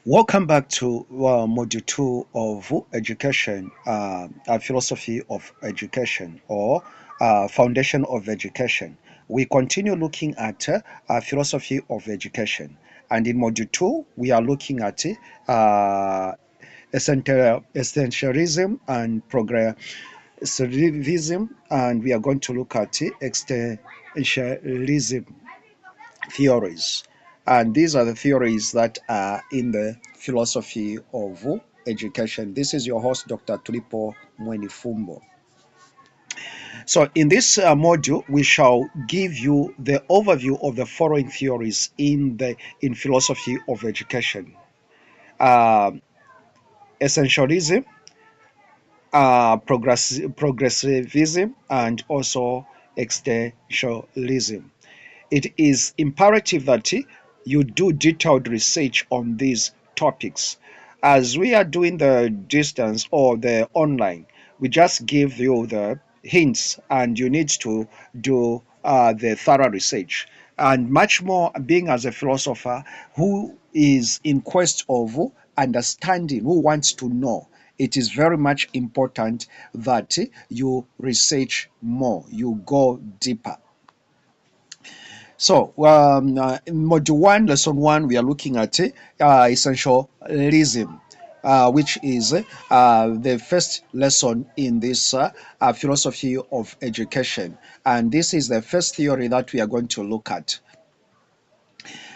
Welcome back to Module 2 of Education, Philosophy of Education or Foundation of Education. We continue looking at Philosophy of Education. And in Module 2, we are looking at essentialism and progressivism, and we are going to look at existentialism theories. And these are the theories that are in the philosophy of education. This is your host, Dr. Tulipo Mwenifumbo. So in this module, we shall give you the overview of the following theories in philosophy of education. Uh, Essentialism, progressivism, and also existentialism. It is imperative that you do detailed research on these topics. As we are doing the distance or the online, we just give you the hints and you need to do the thorough research. And much more being as a philosopher who is in quest of understanding, who wants to know, it is very much important that you research more, you go deeper. So, in Module 1, Lesson 1, we are looking at essentialism, which is the first lesson in this philosophy of education. And this is the first theory that we are going to look at.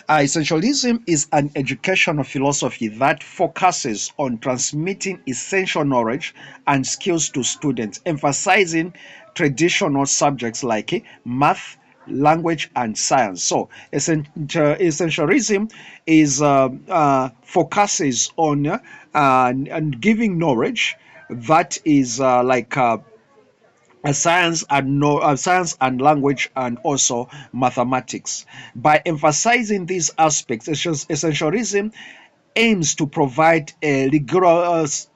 Essentialism is an educational philosophy that focuses on transmitting essential knowledge and skills to students, emphasizing traditional subjects like math, language, and science. So, essentialism is focuses on and giving knowledge that is science and science and language and also mathematics. By emphasizing these aspects, essentialism aims to provide a rigorous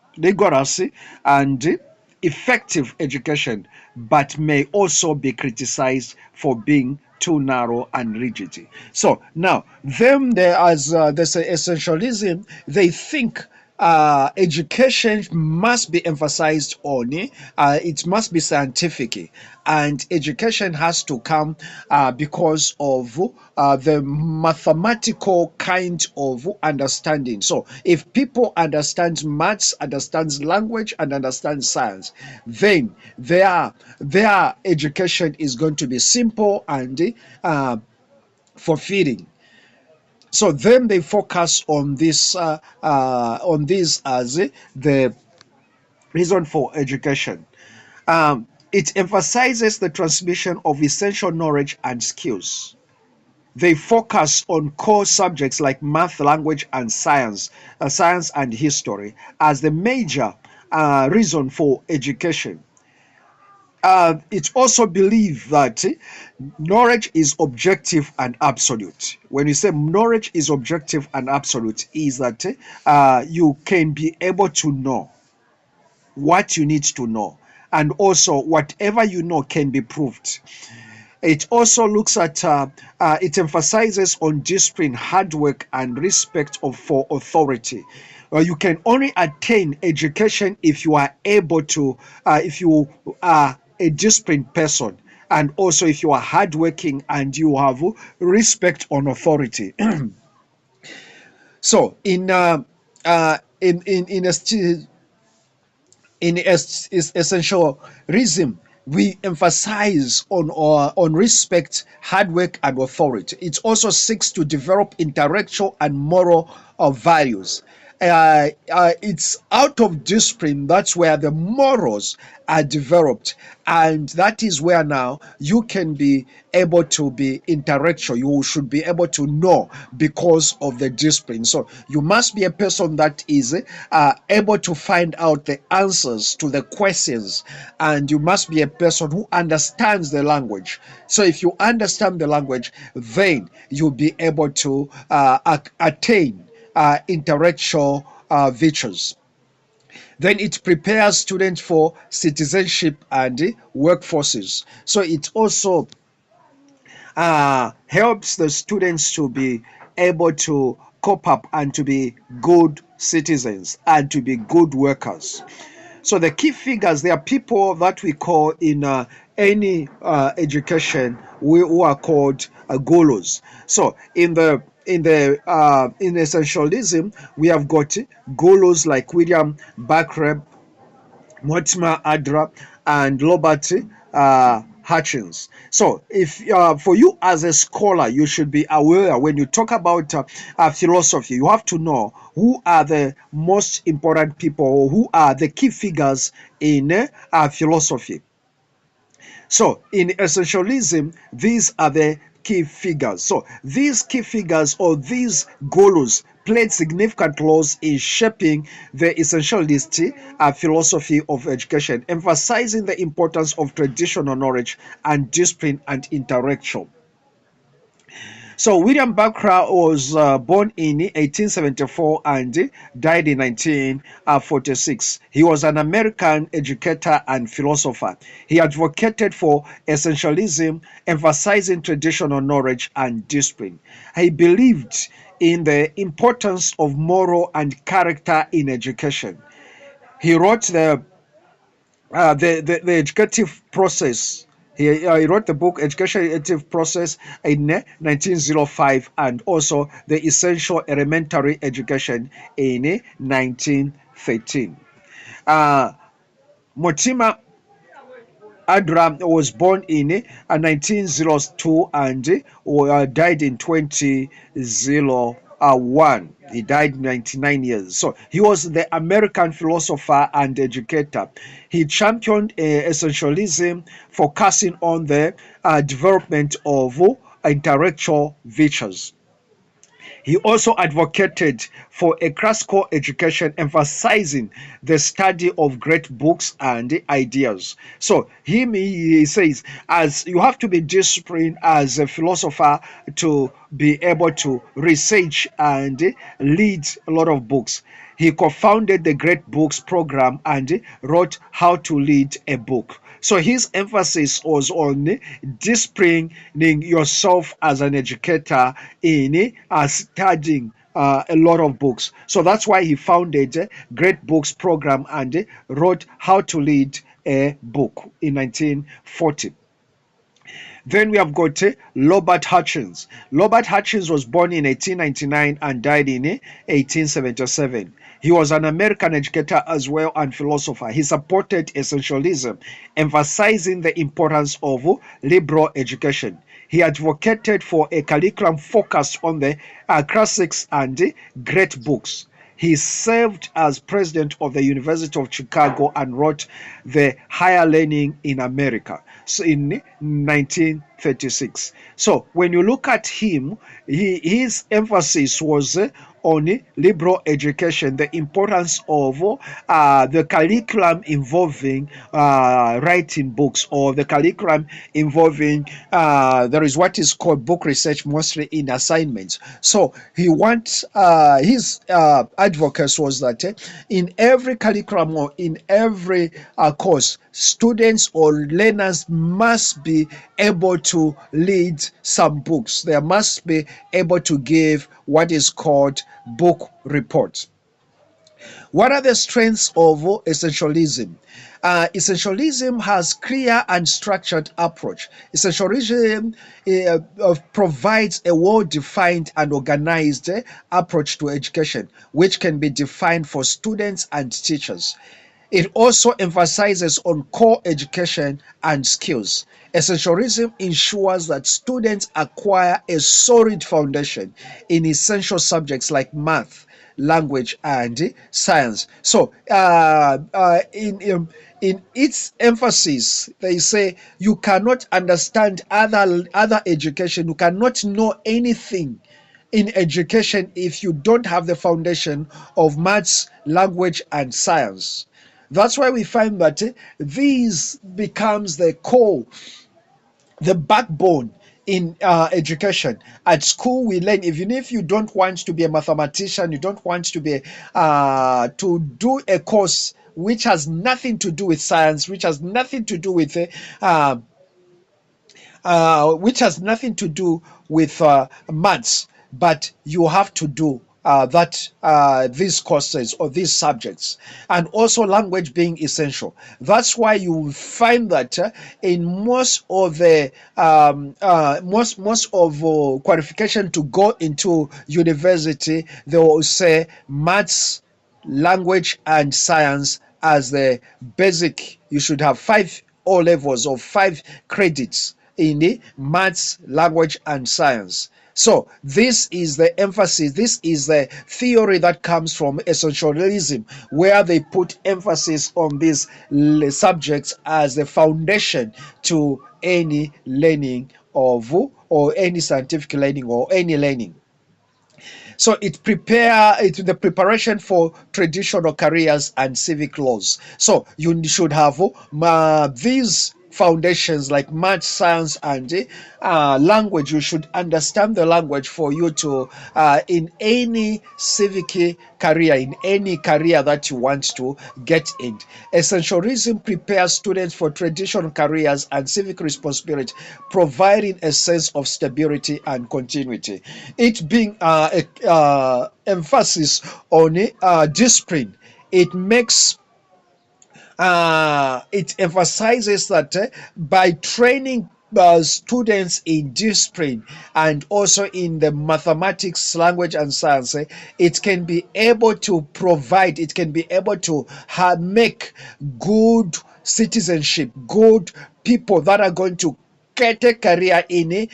and effective education, but may also be criticized for being too narrow and rigid. So now, them there as there's essentialism, they think education must be emphasized on it must be scientific, and education has to come because of the mathematical kind of understanding. So if people understand maths, understands language, and understands science, then their education is going to be simple and fulfilling. So then they focus on this as the reason for education. It emphasizes the transmission of essential knowledge and skills. They focus on core subjects like math, language, and science and history as the major reason for education. It's also believed that knowledge is objective and absolute. When you say knowledge is objective and absolute, is that you can be able to know what you need to know, and also whatever you know can be proved. It also looks at it emphasizes on discipline, hard work, and respect for authority. You can only attain education if you are able to, if you are a disciplined person, and also if you are hardworking and you have respect on authority. So in essentialism, we emphasize on respect, hard work, and authority. It also seeks to develop intellectual and moral values. It's out of discipline that's where the morals are developed, and that is where now you can be able to be intellectual. You should be able to know because of the discipline. So you must be a person that is able to find out the answers to the questions, and you must be a person who understands the language. So if you understand the language, then you'll be able to attain intellectual virtues. Then it prepares students for citizenship and workforces. So it also helps the students to be able to cope up and to be good citizens and to be good workers. So the key figures, they are people that we call in any education who are called gurus. So in essentialism, we have got gurus like William Barclay, Mortimer Adler, and Robert Hutchins. So, if for you as a scholar, you should be aware when you talk about philosophy, you have to know who are the most important people or who are the key figures in philosophy. So, in essentialism, these are the key figures. So, these key figures or these gurus played significant roles in shaping the essentialist philosophy of education, emphasizing the importance of traditional knowledge and discipline and interaction. So William Barclay was born in 1874 and died in 1946. He was an American educator and philosopher. He advocated for essentialism, emphasizing traditional knowledge and discipline. He believed in the importance of moral and character in education. He wrote the educative process. He wrote the book Education Educative Process in 1905 and also the Essential Elementary Education in 1913. Uh, Mortimer Adram was born in 1902 and died in 2001. He died 99 years. So he was the American philosopher and educator. He championed essentialism, focusing on the development of intellectual virtues. He also advocated for a classical education, emphasizing the study of great books and ideas. So he says, as you have to be disciplined as a philosopher to be able to research and lead a lot of books. He co-founded the Great Books program and wrote How to Lead a Book. So his emphasis was on disciplining yourself as an educator in studying a lot of books. So that's why he founded Great Books program and wrote How to Lead a Book in 1940. Then we have got Robert Hutchins. Robert Hutchins was born in 1899 and died in 1877. He was an American educator as well and philosopher. He supported essentialism, emphasizing the importance of liberal education. He advocated for a curriculum focused on the classics and great books. He served as president of the University of Chicago and wrote The Higher Learning in America in 1936. So when you look at him, his emphasis was on liberal education, the importance of the curriculum involving writing books, or the curriculum involving there is what is called book research, mostly in assignments. So he wants his advocacy was that in every curriculum or in every course, students or learners must be able to read some books. They must be able to give what is called book reports. What are the strengths of essentialism? Essentialism has clear and structured approach. Essentialism provides a well-defined and organized approach to education, which can be defined for students and teachers. It also emphasizes on core education and skills. Essentialism ensures that students acquire a solid foundation in essential subjects like math, language, and science. So, in its emphasis, they say you cannot understand other education. You cannot know anything in education if you don't have the foundation of maths, language, and science. That's why we find that these becomes the core, the backbone in education. At school, we learn, even if you don't want to be a mathematician, you don't want to be to do a course which has nothing to do with science, which has nothing to do with maths. but you have to do that these courses or these subjects, and also language being essential. That's why you find that in most of the most of qualification to go into university, they will say maths, language and science as the basic. You should have 5 O levels of 5 credits in the maths, language and science. So this is the emphasis, this is the theory that comes from essentialism, where they put emphasis on these subjects as the foundation to any learning of or any scientific learning or any learning. So it's the preparation for traditional careers and civic laws. So you should have these foundations like math, science, and language. You should understand the language for you to in any civic career, in any career that you want to get in. Essentialism prepares students for traditional careers and civic responsibility, providing a sense of stability and continuity. It being emphasis on discipline, it makes it emphasizes that by training students in discipline and also in the mathematics, language, and science, it can be able to provide, it can be able to make good citizenship, good people that are going to get a career in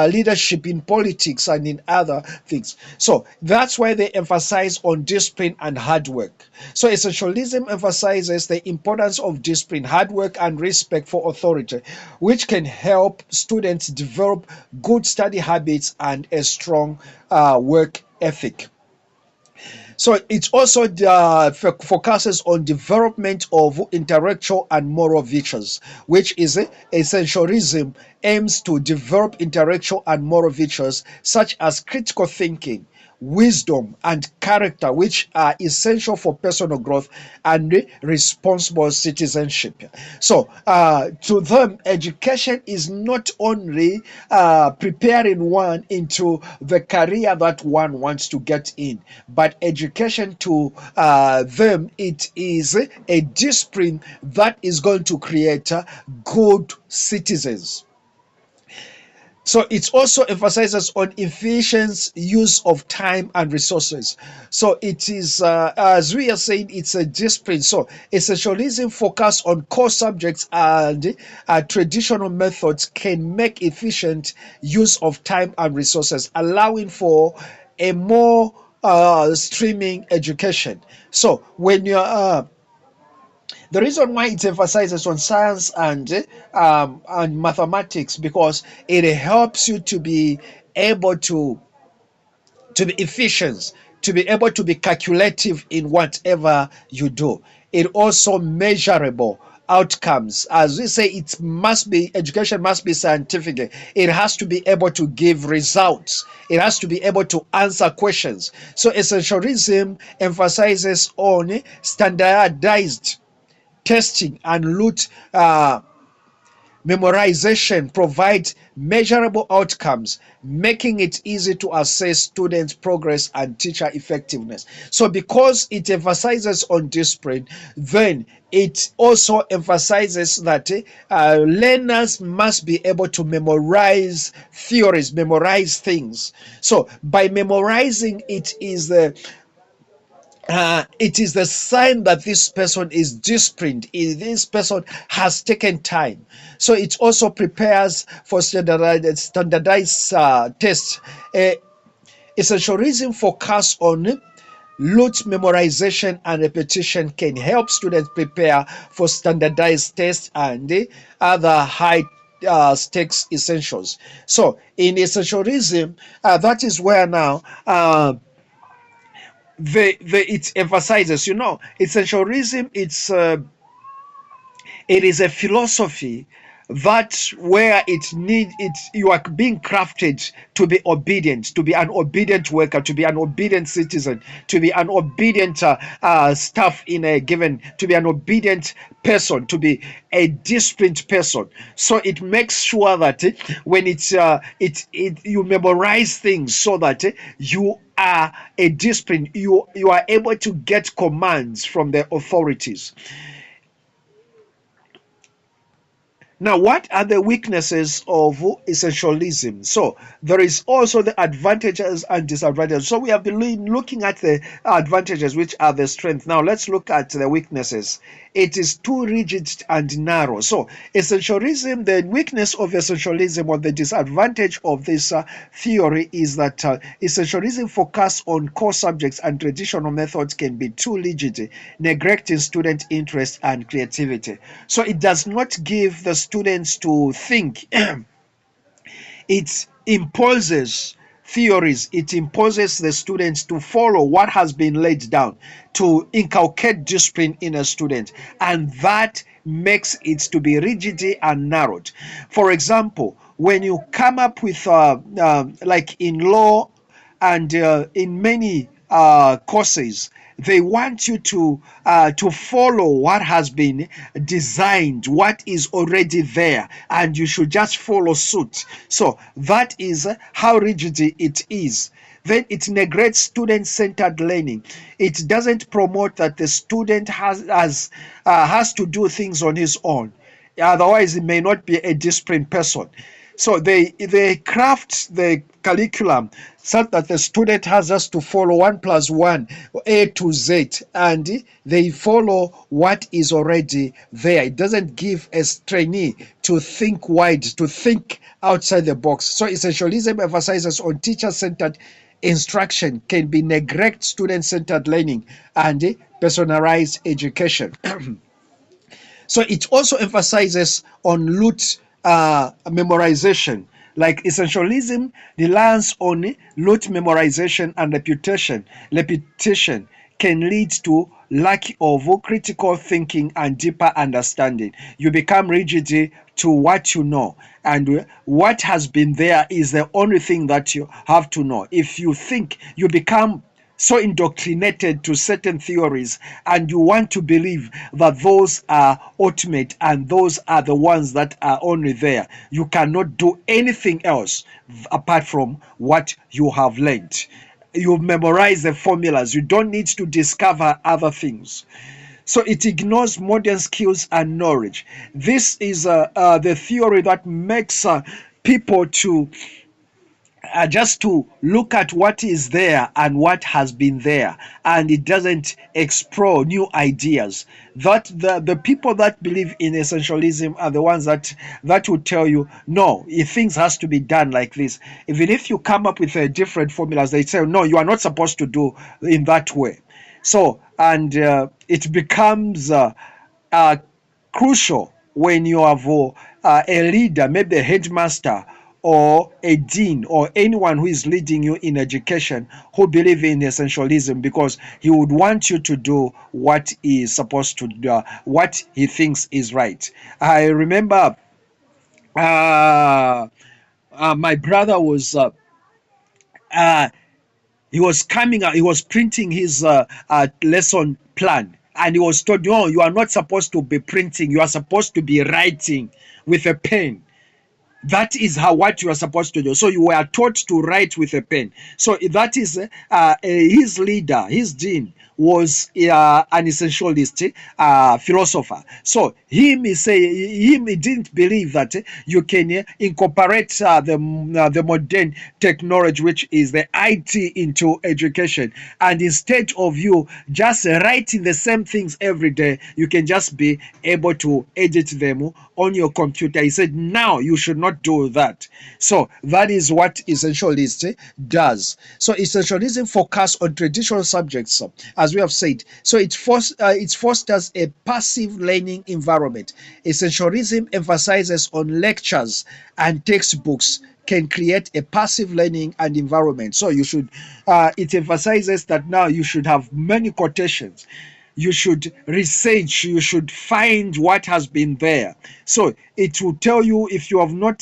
leadership, in politics, and in other things. So that's why they emphasize on discipline and hard work. So essentialism emphasizes the importance of discipline, hard work, and respect for authority, which can help students develop good study habits and a strong work ethic. So it also focuses on development of intellectual and moral virtues, which is essentialism aims to develop intellectual and moral virtues such as critical thinking, wisdom, and character, which are essential for personal growth and responsible citizenship. So, to them, education is not only preparing one into the career that one wants to get in, but education to them, it is a discipline that is going to create good citizens. So it also emphasizes on efficient use of time and resources. So it is, as we are saying, it's a discipline. So essentialism focus on core subjects and traditional methods can make efficient use of time and resources, allowing for a more streaming education. So when you're the reason why it emphasizes on science and mathematics, because it helps you to be able to be efficient, to be able to be calculative in whatever you do. It also measurable outcomes. As we say, it must be, education must be scientific. It has to be able to give results. It has to be able to answer questions. So essentialism emphasizes on standardized testing and rote memorization provides measurable outcomes, making it easy to assess students' progress and teacher effectiveness. So, because it emphasizes on discipline, then it also emphasizes that learners must be able to memorize theories, memorize things. So, by memorizing, it is the sign that this person is disciplined. This person has taken time. So it also prepares for standardized tests. Essentialism focus on rote memorization and repetition can help students prepare for standardized tests and other high stakes essentials. So in essentialism, that is where now it emphasizes, essentialism, it is a philosophy that where you are being crafted to be obedient, to be an obedient worker, to be an obedient citizen, to be an obedient staff in a given, to be an obedient person, to be a disciplined person. So it makes sure that when you memorize things so that you are a discipline, you are able to get commands from the authorities. Now, what are the weaknesses of essentialism? So, there is also the advantages and disadvantages. So, we have been looking at the advantages, which are the strength. Now, let's look at the weaknesses. It is too rigid and narrow. So, essentialism, the weakness of essentialism, or the disadvantage of this theory, is that essentialism focus on core subjects and traditional methods can be too rigid, neglecting student interest and creativity. So, it does not give the students to think. It imposes theories, it imposes the students to follow what has been laid down, to inculcate discipline in a student, and that makes it to be rigid and narrowed. For example, when you come up with like in law and in many courses, they want you to follow what has been designed, what is already there, and you should just follow suit. So that is how rigid it is. Then it neglects student-centered learning. It doesn't promote that the student has to do things on his own. Otherwise, he may not be a disciplined person. So they craft the curriculum so that the student has just to follow 1+1, A to Z, and they follow what is already there. It doesn't give a trainee to think wide, to think outside the box. So essentialism emphasizes on teacher-centered instruction, can be neglect student-centered learning and personalized education. So it also emphasizes on rote memorization. Like essentialism relies on rote memorization and repetition. Repetition can lead to lack of critical thinking and deeper understanding. You become rigid to what you know, and what has been there is the only thing that you have to know. If you think, you become so indoctrinated to certain theories and you want to believe that those are ultimate and those are the ones that are only there, you cannot do anything else apart from what you have learned. You memorize the formulas, you don't need to discover other things. So it ignores modern skills and knowledge. This is the theory that makes people to just to look at what is there and what has been there, and it doesn't explore new ideas. That the people that believe in essentialism are the ones that will tell you, no, if things has to be done like this. Even if you come up with different formulas, they say, no, you are not supposed to do in that way. So, and it becomes uh, crucial when you have a leader, maybe a headmaster or a dean or anyone who is leading you in education who believe in essentialism, because he would want you to do what he is supposed to do, what he thinks is right. I remember my brother was uh, he was coming out, he was printing his lesson plan, and he was told, no, you are not supposed to be printing, you are supposed to be writing with a pen. That is how what you are supposed to do. So you were taught to write with a pen. So that is his leader, his dean was an essentialist philosopher. So he didn't believe that you can incorporate the modern technology, which is the IT, into education, and instead of you just writing the same things every day, you can just be able to edit them on your computer. He said, now you should not do that. So that is what essentialist does. So essentialism focuses on traditional subjects, as we have said. So it fosters a passive learning environment. Essentialism emphasizes on lectures and textbooks can create a passive learning and environment. So you should it emphasizes that now you should have many quotations. you should research, you should find what has been there. So it will tell you if you have not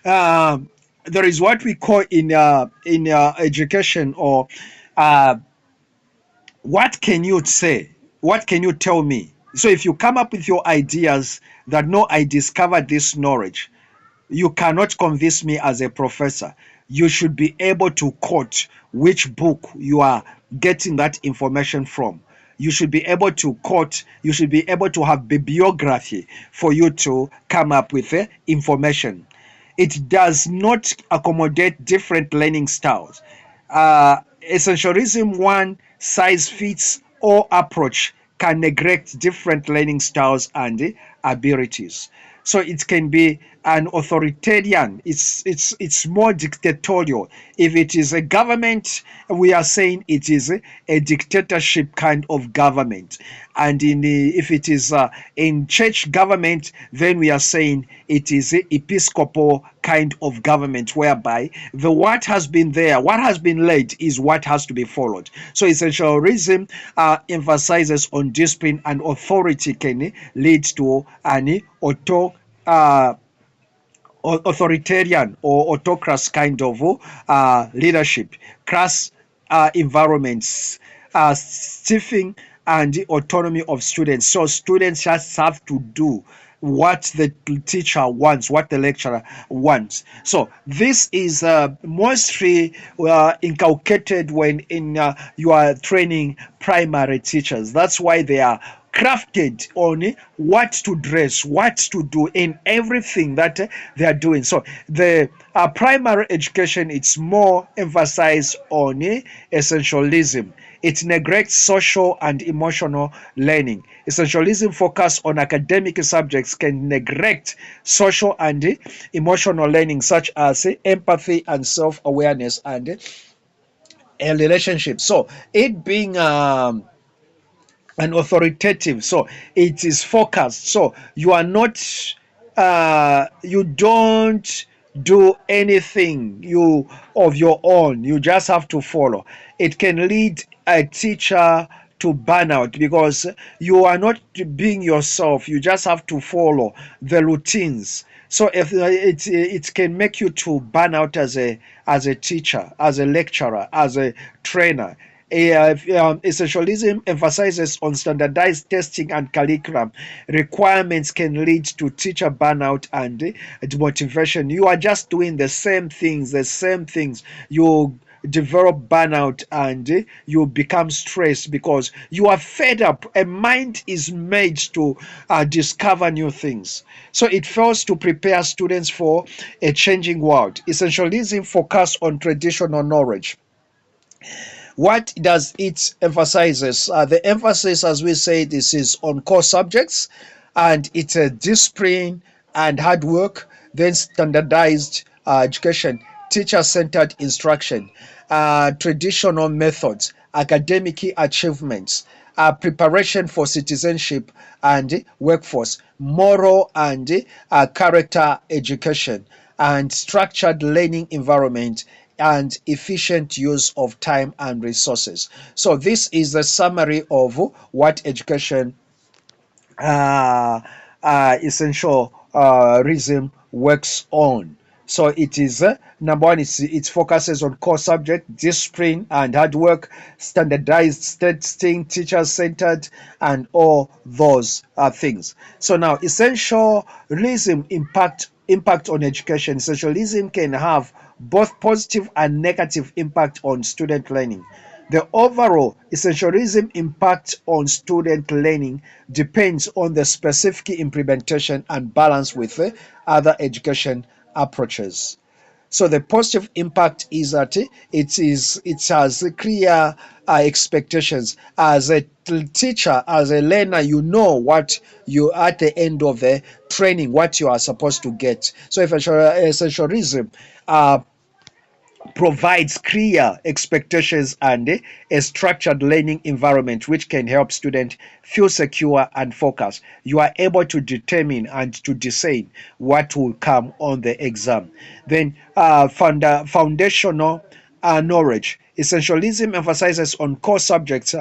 uh, there is what we call in education, or uh, what can you say? What can you tell me? So if you come up with your ideas that no, I discovered this knowledge, you cannot convince me as a professor. You should be able to quote which book you are getting that information from. You should be able to quote, you should be able to have bibliography for you to come up with information. It does not accommodate different learning styles. Essentialism one size fits all approach can neglect different learning styles and abilities. So it can be an authoritarian. It's more dictatorial. If it is a government, we are saying it is a dictatorship kind of government. And if it is in church government, then we are saying it is a episcopal kind of government, whereby the what has been there, what has been laid, is what has to be followed. So essentialism emphasizes on discipline, and authority can lead to an uh, authoritarian or autocracy kind of leadership, class environments, stifling and the autonomy of students. So students just have to do what the teacher wants, what the lecturer wants. So this is mostly inculcated when in you are training primary teachers. That's why they are crafted on what to dress, what to do in everything that they are doing. So the primary education, it's more emphasized on essentialism. It neglects social and emotional learning. Essentialism focus on academic subjects can neglect social and emotional learning, such as empathy and self-awareness and a relationship. So it being and authoritative, so it is focused, so you are not you don't do anything you of your own, you just have to follow. It can lead a teacher to burnout because you are not being yourself, you just have to follow the routines. So if it can make you to burn out as a teacher, as a lecturer, as a trainer. Essentialism emphasizes on standardized testing and curriculum. Requirements can lead to teacher burnout and demotivation. You are just doing the same things, the same things. You develop burnout and you become stressed because you are fed up. A mind is made to discover new things. So it fails to prepare students for a changing world. Essentialism focuses on traditional knowledge. What does it emphasizes? The emphasis, as we say, this is on core subjects, and it's a discipline and hard work, then standardized education, teacher-centered instruction, traditional methods, academic achievements, preparation for citizenship and workforce, moral and character education, and structured learning environment, and efficient use of time and resources. So this is the summary of what education uh, essential reason works on. So it is number one, it focuses on core subject, discipline and hard work, standardized testing, teacher centered, and all those things. So now, essentialism impact on education. Essentialism can have both positive and negative impact on student learning. The overall essentialism impact on student learning depends on the specific implementation and balance with other education approaches. So the positive impact is that it has clear expectations. As a teacher, as a learner, you know what you at the end of the training, what you are supposed to get. So if essentialism provides clear expectations and a structured learning environment which can help students feel secure and focused. You are able to determine and to discern what will come on the exam. Then foundational knowledge. Essentialism emphasizes on core subjects,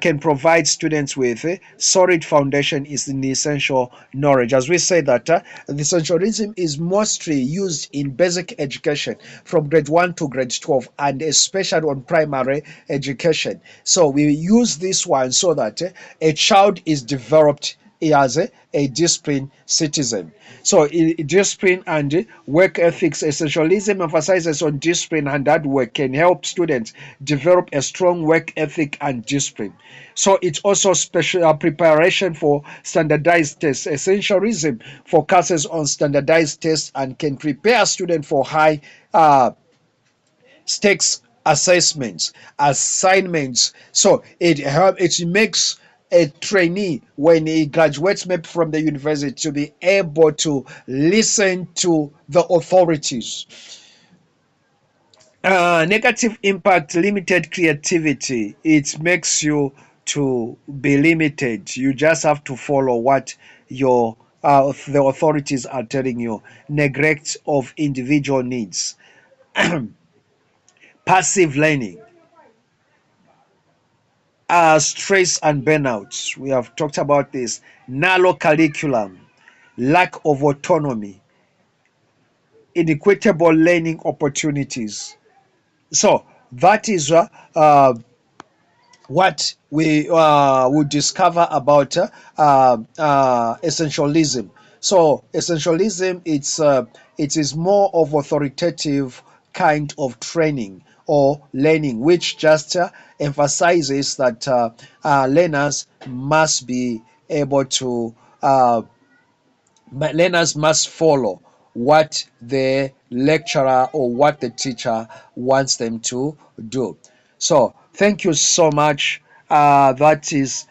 can provide students with a solid foundation is in essential knowledge. As we say that the essentialism is mostly used in basic education from grade 1 to grade 12 and especially on primary education. So we use this one so that a child is developed as a disciplined citizen. So, discipline and work ethics, essentialism emphasizes on discipline and hard work can help students develop a strong work ethic and discipline. So, it's also special preparation for standardized tests. Essentialism focuses on standardized tests and can prepare students for high stakes assessments, assignments. So it makes a trainee when he graduates maybe from the university to be able to listen to the authorities. Negative impact, limited creativity. It makes you to be limited. You just have to follow what your the authorities are telling you. Neglect of individual needs. Passive learning. Stress and burnout. We have talked about this. Narrow curriculum, lack of autonomy, inequitable learning opportunities. So that is what we would discover about essentialism. So essentialism, it is more of authoritative kind of training or learning, which just emphasizes that learners must be able to learners must follow what the lecturer or what the teacher wants them to do. So, thank you so much. That is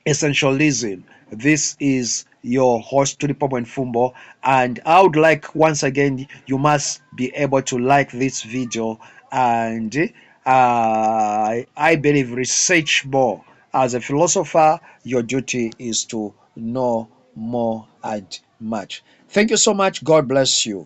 essentialism. This is your host Tulipo Fumbo, and I would like once again you must be able to like this video and I believe research more. As a philosopher, your duty is to know more and much. Thank you so much. God bless you.